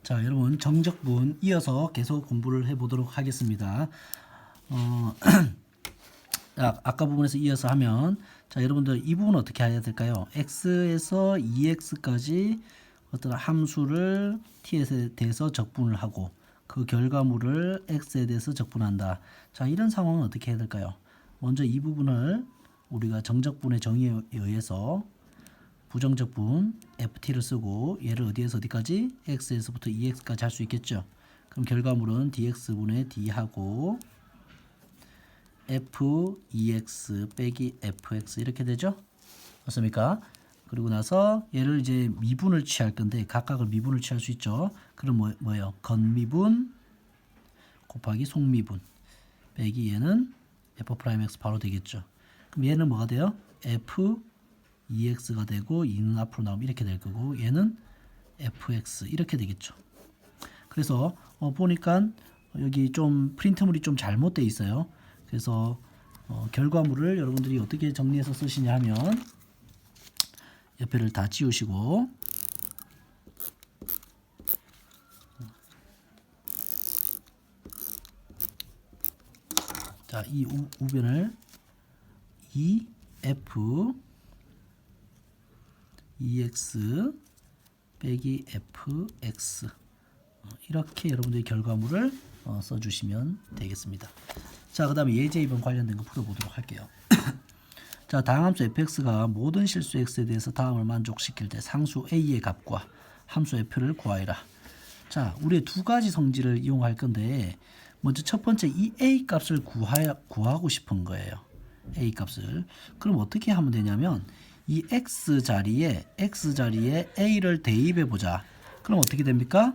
자, 여러분 정적분 이어서 계속 공부를 해보도록 하겠습니다. 아까 부분에서 이어서 하면 자, 여러분들 이 부분 어떻게 해야 될까요? x에서 2x까지 어떤 함수를 t에 대해서 적분을 하고 그 결과물을 x에 대해서 적분한다. 자, 이런 상황은 어떻게 해야 될까요? 먼저 이 부분을 우리가 정적분의 정의에 의해서 부정적분 ft를 쓰고 얘를 어디에서 어디까지? x에서부터 2x까지 할 수 있겠죠. 그럼 결과물은 dx분의 d하고 f 2x 빼기 fx 이렇게 되죠. 맞습니까? 그리고 나서 얘를 이제 미분을 취할 건데 각각을 미분을 취할 수 있죠. 그럼 뭐예요? 건미분 곱하기 속미분 빼기 얘는 f'x 바로 되겠죠. 그럼 얘는 뭐가 돼요? f 2x가 되고 2는 앞으로 나오면 이렇게 될 거고 얘는 fx 이렇게 되겠죠. 그래서 보니까 여기 좀 프린트물이 좀 잘못되어 있어요. 그래서 결과물을 여러분들이 어떻게 정리해서 쓰시냐 하면 옆에를 다 지우시고 자, 이 우변을 f 2x 빼기 fx 이렇게 여러분들이 결과물을 써주시면 되겠습니다. 자, 그 다음에 예제 2번 관련된 거 풀어보도록 할게요. 자, 다항함수 fx가 모든 실수 x에 대해서 다음을 만족시킬 때 상수 a의 값과 함수 f를 구하여라. 자, 우리 두 가지 성질을 이용할 건데 먼저 첫 번째 이 a 값을 구하고 싶은 거예요. a 값을. 그럼 어떻게 하면 되냐면 이 x 자리에 a를 대입해 보자. 그럼 어떻게 됩니까?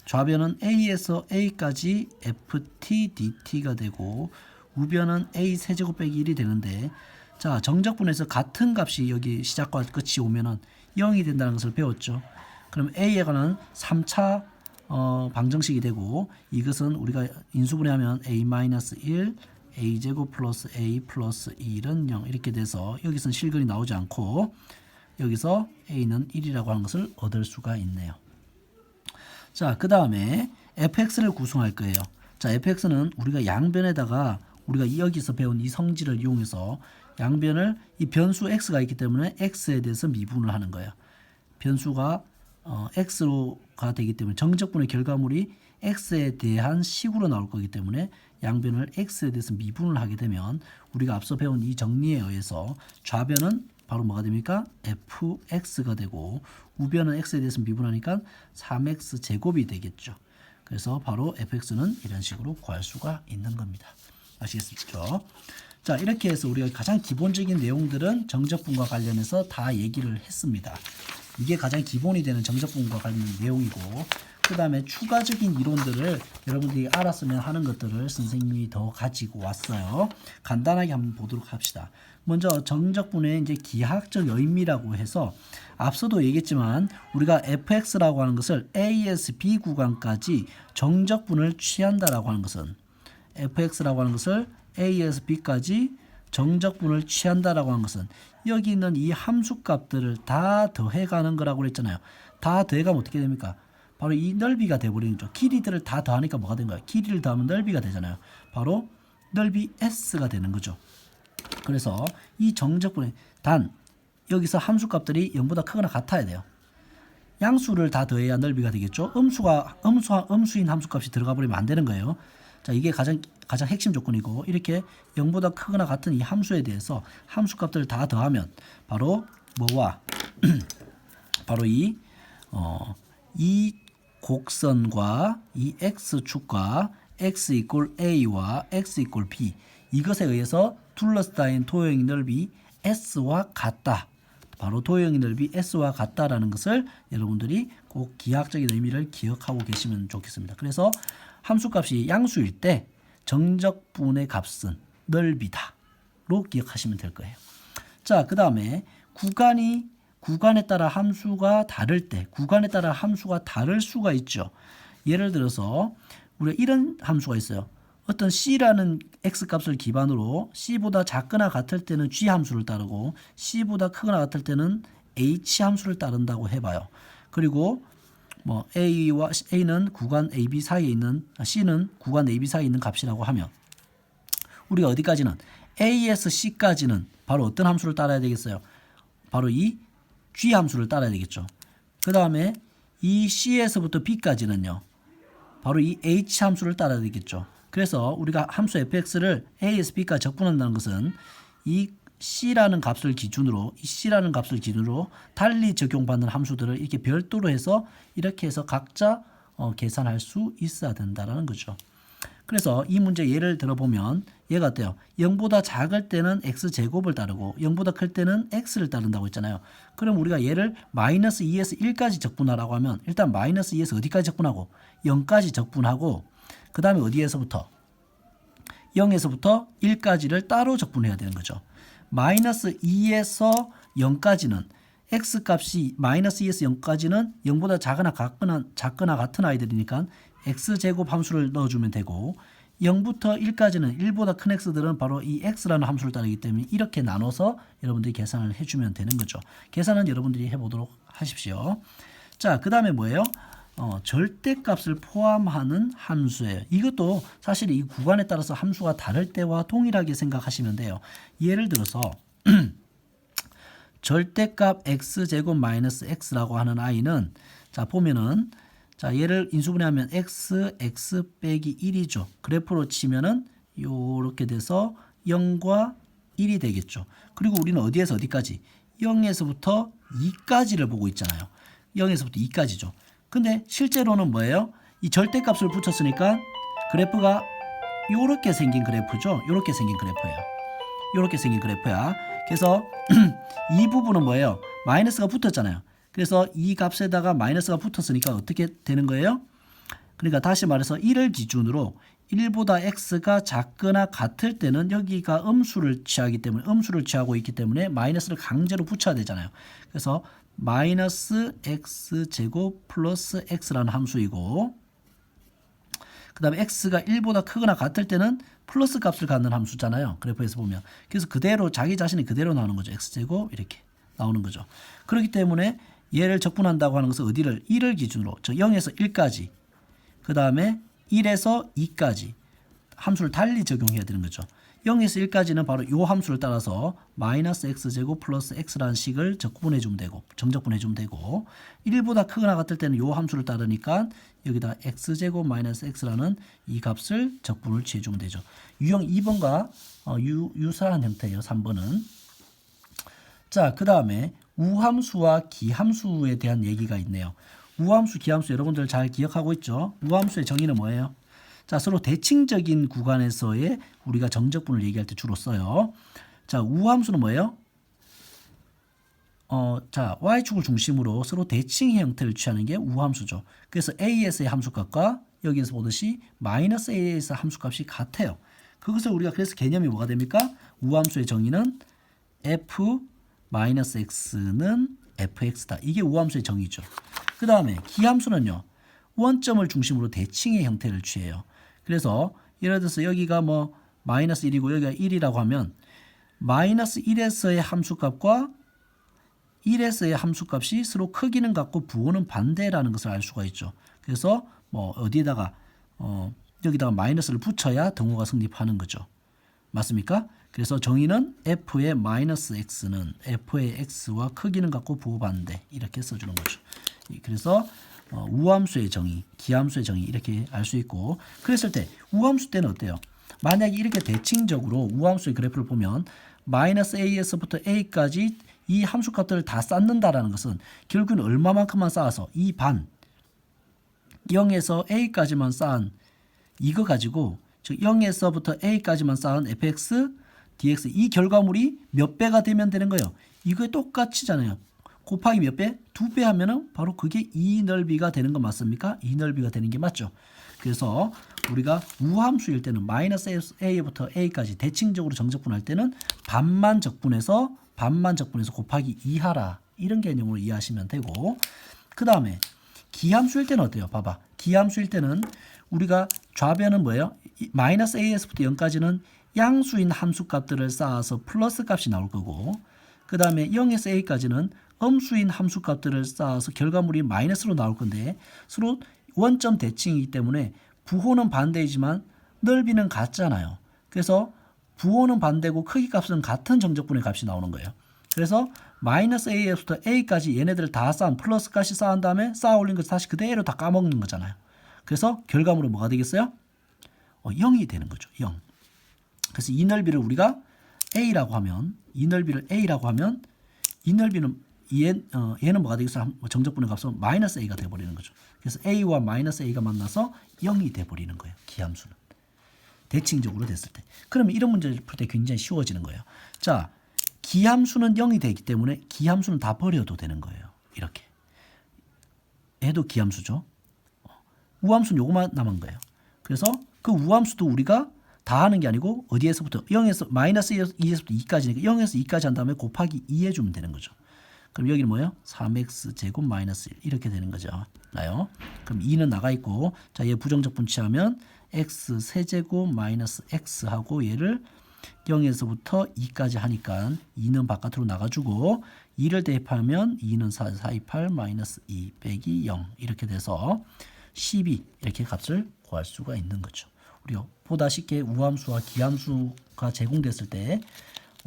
좌변은 a에서 a까지 ft dt가 되고 우변은 a 세제곱 빼기 1이 되는데 자, 정적분에서 같은 값이 여기 시작과 끝이 오면은 0이 된다는 것을 배웠죠. 그럼 a에 관한 3차 방정식이 되고 이것은 우리가 인수분해하면 a-1 a제곱 플러스 a 플러스 1은 0 이렇게 돼서 여기서는 실근이 나오지 않고 여기서 a는 1이라고 하는 것을 얻을 수가 있네요. 자, 그 다음에 fx를 구성할 거예요. 자, fx는 우리가 양변에다가 우리가 여기서 배운 이 성질을 이용해서 양변을 이 변수 x가 있기 때문에 x에 대해서 미분을 하는 거예요. 변수가 x가 되기 때문에 정적분의 결과물이 x에 대한 식으로 나올 거기 때문에 양변을 x에 대해서 미분을 하게 되면 우리가 앞서 배운 이 정리에 의해서 좌변은 바로 뭐가 됩니까? fx가 되고 우변은 x에 대해서 미분하니까 3x 제곱이 되겠죠. 그래서 바로 fx는 이런 식으로 구할 수가 있는 겁니다. 아시겠죠? 자, 이렇게 해서 우리가 가장 기본적인 내용들은 정적분과 관련해서 다 얘기를 했습니다. 이게 가장 기본이 되는 정적분과 관련된 내용이고 그 다음에 추가적인 이론들을 여러분들이 알았으면 하는 것들을 선생님이 더 가지고 왔어요. 간단하게 한번 보도록 합시다. 먼저 정적분의 이제 기하학적 의미라고 해서 앞서도 얘기했지만 우리가 fx라고 하는 것을 a에서 b 구간까지 정적분을 취한다라고 하는 것은 fx라고 하는 것을 a에서 b까지 정적분을 취한다라고 하는 것은 여기 있는 이 함수값들을 다 더해가는 거라고 그랬잖아요. 다 더해가면 어떻게 됩니까? 바로 이 넓이가 돼버리는 거죠. 길이들을 다 더하니까 뭐가 된 거예요? 길이를 더하면 넓이가 되잖아요. 바로 넓이 s가 되는 거죠. 그래서 이 정적분의 단 여기서 함수값들이 0보다 크거나 같아야 돼요. 양수를 다 더해야 넓이가 되겠죠. 음수인 함수값이 들어가 버리면 안 되는 거예요. 자, 이게 가장 핵심 조건이고 이렇게 0보다 크거나 같은 이 함수에 대해서 함수값들을 다 더하면 바로 뭐와 바로 이 곡선과 이 x축과 x 이꼴 a와 x 이꼴 b 이것에 의해서 둘러싸인 도형의 넓이 s와 같다. 바로 도형의 넓이 s와 같다라는 것을 여러분들이 꼭 기하학적인 의미를 기억하고 계시면 좋겠습니다. 그래서 함수값이 양수일 때 정적분의 값은 넓이다로 기억하시면 될 거예요. 자, 그 다음에 구간에 따라 함수가 다를 때 구간에 따라 함수가 다를 수가 있죠. 예를 들어서 우리가 이런 함수가 있어요. 어떤 c라는 x값을 기반으로 c보다 작거나 같을 때는 g 함수를 따르고 c보다 크거나 같을 때는 h 함수를 따른다고 해봐요. 그리고 뭐 A와 A는 구간 AB 사이에 있는 C는 구간 AB 사이에 있는 값이라고 하면 우리가 어디까지는 A에서 C까지는 바로 어떤 함수를 따라야 되겠어요? 바로 이 G 함수를 따라야 되겠죠. 그 다음에 이 C에서부터 B까지는요. 바로 이 H 함수를 따라야 되겠죠. 그래서 우리가 함수 fx를 A에서 B까지 적분한다는 것은 이 C라는 값을 기준으로 달리 적용받는 함수들을 이렇게 별도로 해서 이렇게 해서 각자 계산할 수 있어야 된다는 거죠. 그래서 이 문제 예를 들어보면 얘가 어때요? 0보다 작을 때는 x제곱을 따르고 0보다 클 때는 x를 따른다고 했잖아요. 그럼 우리가 얘를 마이너스 2에서 1까지 적분하라고 하면 일단 마이너스 2에서 어디까지 적분하고 0까지 적분하고 그 다음에 어디에서부터 0에서부터 1까지를 따로 적분해야 되는 거죠. 마이너스 2에서 0까지는 x값이 마이너스 2에서 0까지는 0보다 작거나 같은 아이들이니까 x제곱 함수를 넣어주면 되고 0부터 1까지는 1보다 큰 x들은 바로 이 x라는 함수를 따르기 때문에 이렇게 나눠서 여러분들이 계산을 해주면 되는 거죠. 계산은 여러분들이 해보도록 하십시오. 자, 그 다음에 뭐예요? 절대값을 포함하는 함수예요. 이것도 사실 이 구간에 따라서 함수가 다를 때와 동일하게 생각하시면 돼요. 예를 들어서 절대값 x제곱 마이너스 x라고 하는 i는 자 보면은 자 얘를 인수분해하면 x 빼기 1이죠. 그래프로 치면은 요렇게 돼서 0과 1이 되겠죠. 그리고 우리는 어디에서 어디까지? 0에서부터 2까지를 보고 있잖아요. 0에서부터 2까지죠. 근데 실제로는 뭐예요? 이 절대값을 붙였으니까 그래프가 요렇게 생긴 그래프죠. 요렇게 생긴 그래프예요. 요렇게 생긴 그래프야. 그래서 이 부분은 뭐예요? 마이너스가 붙었잖아요. 그래서 이 값에다가 마이너스가 붙었으니까 어떻게 되는 거예요? 그러니까 다시 말해서 1을 기준으로 1보다 x가 작거나 같을 때는 여기가 음수를 취하고 있기 때문에 마이너스를 강제로 붙여야 되잖아요. 그래서 마이너스 x제곱 플러스 x라는 함수이고 그 다음에 x가 1보다 크거나 같을 때는 플러스 값을 갖는 함수잖아요. 그래프에서 보면. 그래서 그대로 자기 자신이 그대로 나오는 거죠. x제곱 이렇게 나오는 거죠. 그렇기 때문에 얘를 적분한다고 하는 것은 어디를 1을 기준으로 즉 0에서 1까지 그 다음에 1에서 2까지 함수를 달리 적용해야 되는 거죠. 0에서 1까지는 바로 이 함수를 따라서 마이너스 x제곱 플러스 x라는 식을 적분해 주면 되고 정적분해 주면 되고 1보다 크거나 같을 때는 이 함수를 따르니까 여기다 x제곱 마이너스 x라는 이 값을 적분을 취해 주면 되죠. 유형 2번과 유사한 형태예요. 3번은. 자, 그 다음에 우함수와 기함수에 대한 얘기가 있네요. 우함수, 기함수 여러분들 잘 기억하고 있죠? 우함수의 정의는 뭐예요? 자, 서로 대칭적인 구간에서의 우리가 정적분을 얘기할 때 주로 써요. 자, 우함수는 뭐예요? 자, y축을 중심으로 서로 대칭의 형태를 취하는 게 우함수죠. 그래서 a에서의 함수값과 여기에서 보듯이 마이너스 a에서 함수값이 같아요. 그것을 우리가 그래서 개념이 뭐가 됩니까? 우함수의 정의는 f 마이너스 x는 fx다. 이게 우함수의 정의죠. 그 다음에 기함수는요. 원점을 중심으로 대칭의 형태를 취해요. 그래서 예를 들어서 여기가 뭐 마이너스 1이고 여기가 1이라고 하면 마이너스 1에서의 함수값과 1에서의 함수값이 서로 크기는 같고 부호는 반대라는 것을 알 수가 있죠. 그래서 뭐 어디에다가 여기다가 마이너스를 붙여야 등호가 성립하는 거죠. 맞습니까? 그래서 정의는 f의 마이너스 x는 f의 x와 크기는 같고 부호 반대 이렇게 써주는 거죠. 그래서 우함수의 정의, 기함수의 정의 이렇게 알 수 있고 그랬을 때 우함수 때는 어때요? 만약에 이렇게 대칭적으로 우함수의 그래프를 보면 마이너스 a에서부터 a까지 이 함수값들을 다 쌓는다라는 것은 결국은 얼마만큼만 쌓아서 이 반 0에서 a까지만 쌓은 이거 가지고 즉 0에서부터 a까지만 쌓은 fx, dx 이 결과물이 몇 배가 되면 되는 거예요. 이거 똑같이잖아요. 곱하기 몇 배? 2배 하면은 바로 그게 이 넓이가 되는 거 맞습니까? 이 넓이가 되는 게 맞죠. 그래서 우리가 우함수일 때는 마이너스 a부터 a까지 대칭적으로 정적분할 때는 반만 적분해서 곱하기 2하라 이런 개념으로 이해하시면 되고 그 다음에 기함수일 때는 어때요? 봐봐. 기함수일 때는 우리가 좌변은 뭐예요? 마이너스 a에서부터 0까지는 양수인 함수값들을 쌓아서 플러스 값이 나올 거고 그 다음에 0에서 a까지는 음수인 함수 값들을 쌓아서 결과물이 마이너스로 나올 건데 서로 원점 대칭이기 때문에 부호는 반대이지만 넓이는 같잖아요. 그래서 부호는 반대고 크기 값은 같은 정적분의 값이 나오는 거예요. 그래서 마이너스 a에서부터 a까지 얘네들을 다 쌓은 플러스까지 쌓은 다음에 쌓아 올린 것을 다시 그대로 다 까먹는 거잖아요. 그래서 결과물은 뭐가 되겠어요? 0이 되는 거죠. 0. 그래서 이 넓이를 우리가 a라고 하면 이 넓이를 a라고 하면 이 넓이는 얘는 뭐가 되겠어요? 정적분의 값은 마이너스 a가 돼버리는 거죠. 그래서 a와 마이너스 a가 만나서 0이 돼버리는 거예요. 기함수는. 대칭적으로 됐을 때. 그러면 이런 문제를 풀 때 굉장히 쉬워지는 거예요. 자, 기함수는 0이 되기 때문에 기함수는 다 버려도 되는 거예요. 이렇게. 얘도 기함수죠. 우함수는 요거만 남은 거예요. 그래서 그 우함수도 우리가 다 하는 게 아니고 어디에서부터 0에서 마이너스 2에서부터 2까지니까 0에서 2까지 한 다음에 곱하기 2 해주면 되는 거죠. 그럼 여기는 뭐예요? 3x 제곱 마이너스 1 이렇게 되는 거죠. 나요. 그럼 2는 나가 있고 자, 얘 부정적 분치하면 x 세제곱 마이너스 x 하고 얘를 0에서부터 2까지 하니까 2는 바깥으로 나가주고 2를 대입하면 2는 4, 2, 8 마이너스 2 빼기 0 이렇게 돼서 12 이렇게 값을 구할 수가 있는 거죠. 우리가 보다 쉽게 우함수와 기함수가 제공됐을 때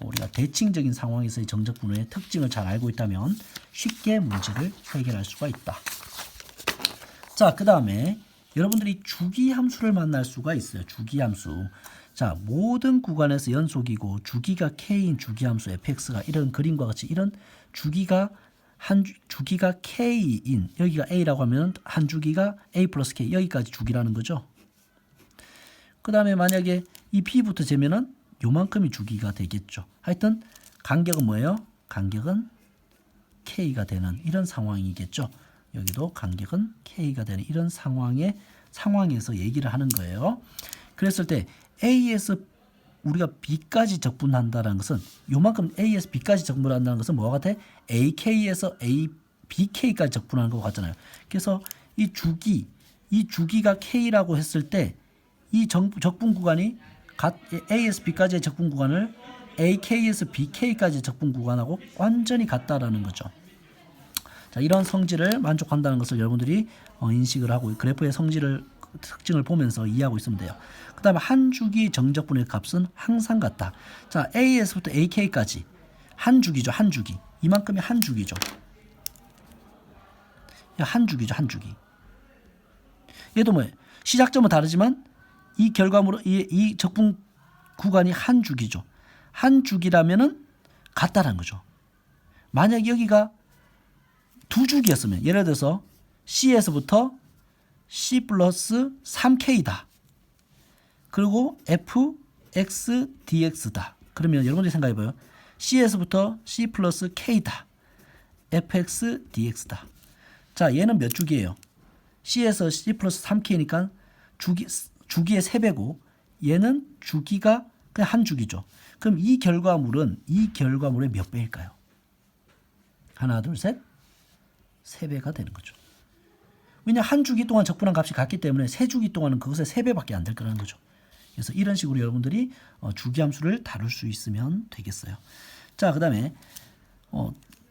우리가 대칭적인 상황에서의 정적분의 특징을 잘 알고 있다면 쉽게 문제를 해결할 수가 있다. 자, 그 다음에 여러분들이 주기함수를 만날 수가 있어요. 주기함수. 자, 모든 구간에서 연속이고 주기가 k인 주기함수 fx가 이런 그림과 같이 이런 주기가 주기가 k인 여기가 a라고 하면 한 주기가 a 플러스 k 여기까지 주기라는 거죠. 그 다음에 만약에 이 b부터 재면은 요만큼이 주기가 되겠죠. 하여튼 간격은 뭐예요? 간격은 k가 되는 이런 상황이겠죠. 여기도 간격은 k가 되는 이런 상황에서 얘기를 하는 거예요. 그랬을 때 a에서 우리가 b까지 적분한다는 것은 요만큼 a에서 b까지 적분한다는 것은 뭐가 같아? ak에서 bk까지 적분하는 것 같잖아요. 그래서 이 주기가 k라고 했을 때 이 적분 구간이 a에서 b까지의 적분 구간을 ak에서 bk까지의 적분 구간하고 완전히 같다라는 거죠. 자, 이런 성질을 만족한다는 것을 여러분들이 인식을 하고 그래프의 특징을 보면서 이해하고 있으면 돼요. 그 다음에 한 주기 정적분의 값은 항상 같다. 자, a에서부터 ak까지 한 주기죠. 한 주기. 이만큼이 한 주기죠. 한 주기죠. 한 주기. 얘도 뭐예요? 시작점은 다르지만 이 결과물은 이 적분 구간이 한 주기죠. 한 주기라면은 같다라는 거죠. 만약 여기가 두 주기였으면 예를 들어서 C에서부터 C 플러스 3K다. 그리고 Fx dx다. 그러면 여러분들이 생각해봐요. C에서부터 C 플러스 K다. Fx dx다. 자, 얘는 몇 주기예요? C에서 C 플러스 3K니까 주기의 3배고 얘는 주기가 그냥 한 주기죠. 그럼 이 결과물의 몇 배일까요? 하나, 둘, 셋. 3배가 되는 거죠. 왜냐 한 주기 동안 적분한 값이 같기 때문에 3주기 동안은 그것의 3배밖에 안 될 거라는 거죠. 그래서 이런 식으로 여러분들이 주기함수를 다룰 수 있으면 되겠어요. 자, 그 다음에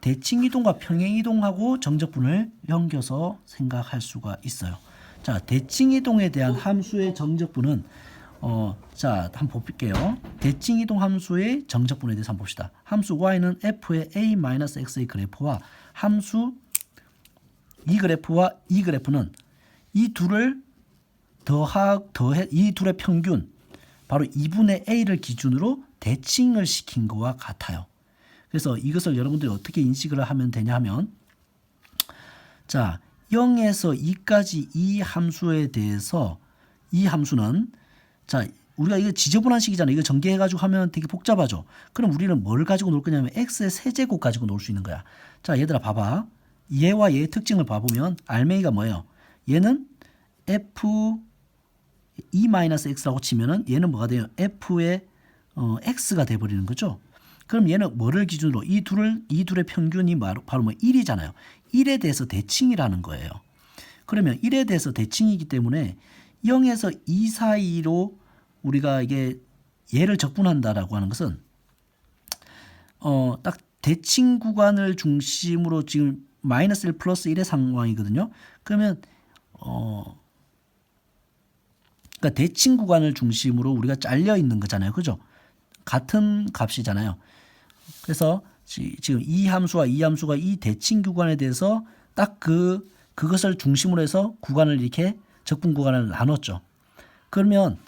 대칭이동과 평행이동하고 정적분을 엮여서 생각할 수가 있어요. 자, 대칭이동에 대한 함수의 정적분은 자, 한번 볼게요. 대칭이동 함수의 정적분에 대해서 한번 봅시다. 함수 y는 f의 a-x의 그래프와 함수 이 그래프와 이 그래프는 이 둘을 이 둘의 평균 바로 2분의 a를 기준으로 대칭을 시킨 것과 같아요. 그래서 이것을 여러분들이 어떻게 인식을 하면 되냐 하면 자, 0에서 2까지 이 함수에 대해서 이 함수는 자, 우리가 이거 지저분한 식이잖아요. 이거 전개해가지고 하면 되게 복잡하죠. 그럼 우리는 뭘 가지고 놀 거냐면 x의 세제곱 가지고 놀 수 있는 거야. 자, 얘들아 봐봐. 얘와 얘의 특징을 봐보면 알맹이가 뭐예요? 얘는 f e-x라고 치면은 얘는 뭐가 돼요? f의 x가 돼버리는 거죠. 그럼 얘는 뭐를 기준으로 이 둘의 평균이 바로 뭐 1이잖아요. 1에 대해서 대칭이라는 거예요. 그러면 1에 대해서 대칭이기 때문에 0에서 2 사이로 우리가 이게 얘를 적분한다라고 하는 것은 딱 대칭 구간을 중심으로 지금 마이너스 1 플러스 1의 상황이거든요. 그러면 그러니까 대칭 구간을 중심으로 우리가 잘려 있는 거잖아요. 그죠? 같은 값이잖아요. 그래서 지금 이 함수와 이 함수가 이 대칭 구간에 대해서 딱 그것을 중심으로 해서 구간을 이렇게 적분 구간을 나눴죠. 그러면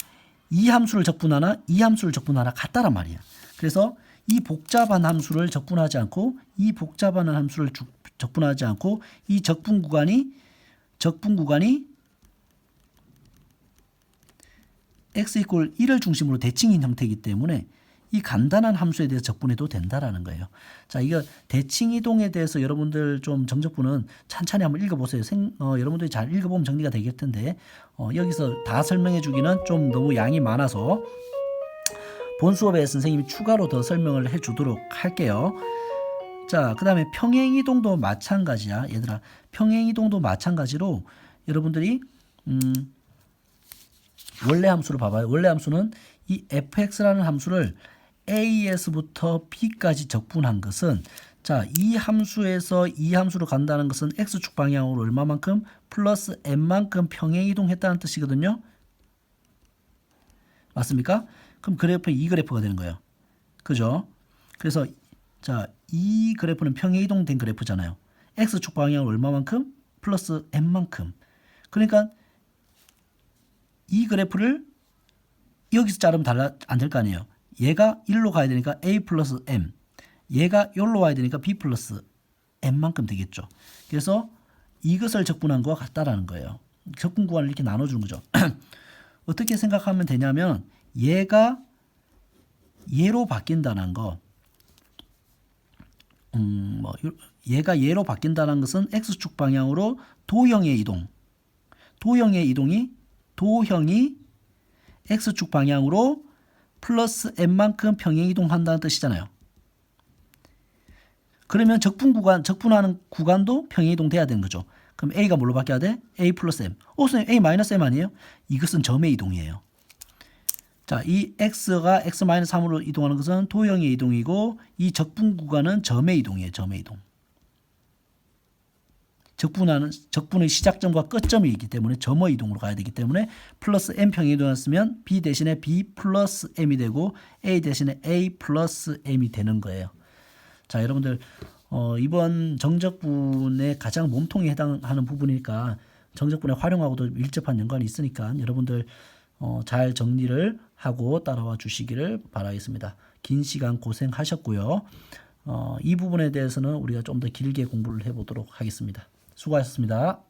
이 함수를 적분하나 이 함수를 적분하나 같다란 말이에요. 그래서 이 복잡한 함수를 적분하지 않고 이 복잡한 함수를 적분하지 않고 이 적분 구간이 x 이퀄 1을 중심으로 대칭인 형태이기 때문에 이 간단한 함수에 대해서 적분해도 된다라는 거예요. 자, 이거 대칭 이동에 대해서 여러분들 좀 정적분은 찬찬히 한번 읽어보세요. 여러분들이 잘 읽어보면 정리가 되겠 텐데 여기서 다 설명해 주기는 좀 너무 양이 많아서 본 수업에 선생님이 추가로 더 설명을 해 주도록 할게요. 자, 그 다음에 평행이동도 마찬가지야. 얘들아, 평행이동도 마찬가지로 여러분들이 원래 함수를 봐봐요. 원래 함수는 이 fx라는 함수를 a에서부터 b까지 적분한 것은, 자, 이 함수에서 이 함수로 간다는 것은 x축 방향으로 얼마만큼? 플러스 n만큼 평행이동했다는 뜻이거든요. 맞습니까? 그럼 그래프 이 그래프가 되는 거예요. 그죠? 그래서 자, 이 그래프는 평행이동된 그래프잖아요. x축 방향으로 얼마만큼? 플러스 n만큼. 그러니까 이 그래프를 여기서 자르면 안 될 거 아니에요. 얘가 1로 가야 되니까 a 플러스 m, 얘가 여기로 와야 되니까 b 플러스 m만큼 되겠죠. 그래서 이것을 적분한 거와 같다라는 거예요. 적분 구간을 이렇게 나눠주는 거죠. 어떻게 생각하면 되냐면 얘가 얘로 바뀐다는 거, 얘가 얘로 바뀐다는 것은 x축 방향으로 도형의 이동이 x축 방향으로 플러스 n만큼 평행이동한다는 뜻이잖아요. 그러면 적분하는 구간도 평행이동 돼야 되는 거죠. 그럼 a가 뭘로 바뀌어야 돼? a 플러스 m. 선생님 a 마이너스 m 아니에요? 이것은 점의 이동이에요. 자, 이 x가 x 마이너스 3으로 이동하는 것은 도형의 이동이고 이 적분 구간은 점의 이동이에요. 점의 이동. 적분의 시작점과 끝점이 있기 때문에 점의 이동으로 가야 되기 때문에 플러스 m 평행이동했으면 b 대신에 b 플러스 m이 되고 a 대신에 a 플러스 m이 되는 거예요. 자, 여러분들 이번 정적분의 가장 몸통에 해당하는 부분이니까 정적분에 활용하고도 밀접한 연관이 있으니까 여러분들 잘 정리를 하고 따라와 주시기를 바라겠습니다. 긴 시간 고생하셨고요. 이 부분에 대해서는 우리가 좀 더 길게 공부를 해보도록 하겠습니다. 수고하셨습니다.